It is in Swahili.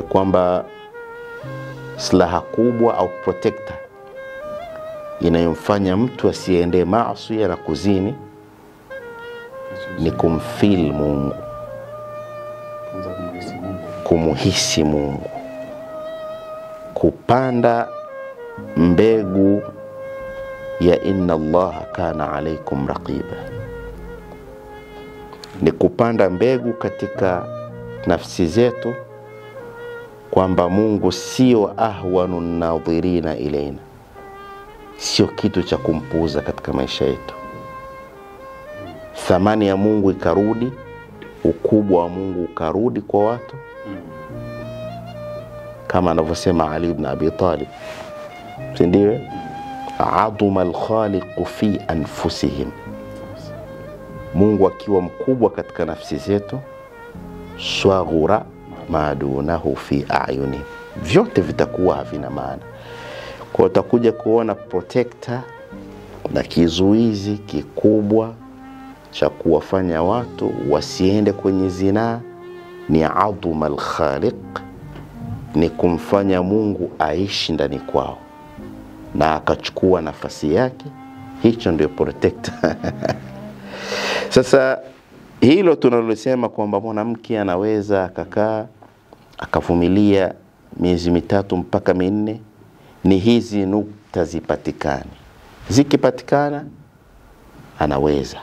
kwamba silaha kubwa au protector inayomfanya mtu asiende maasi na kuzini ni kumfeel Mungu, kumuhisi Mungu, kupanda mbegu ya inna Allaha kana alaykum raqiba. Ni kupanda mbegu katika nafsi zetu kwamba Mungu sio ahwanun nadhirina ilaina, sio kitu cha kumpuuza katika maisha yetu. Thamani ya Mungu ikarudi, ukubwa wa Mungu ukarudi kwa watu, kama anavyosema Ali ibn Abi Talib, ndio aduma al-khaliq fi anfusihim. Mungu akiwa mkubwa katika nafsi zetu, swaghura madunahu fi a'yuni, vyote vitakuwa havina maana. Kwa utakuja kuona protector na kizuizi kikubwa cha kuwafanya watu wasiende kwenye zina ni aduma al-khaliq, ni kumfanya Mungu aishi ndani kwao na akachukua nafasi yake. Hicho ndio protector. Sasa hilo tunalosema kwamba mwanamke anaweza akakaa akavumilia miezi 3 mpaka 4, ni hizi nukta zipatikane. Zikipatikana anaweza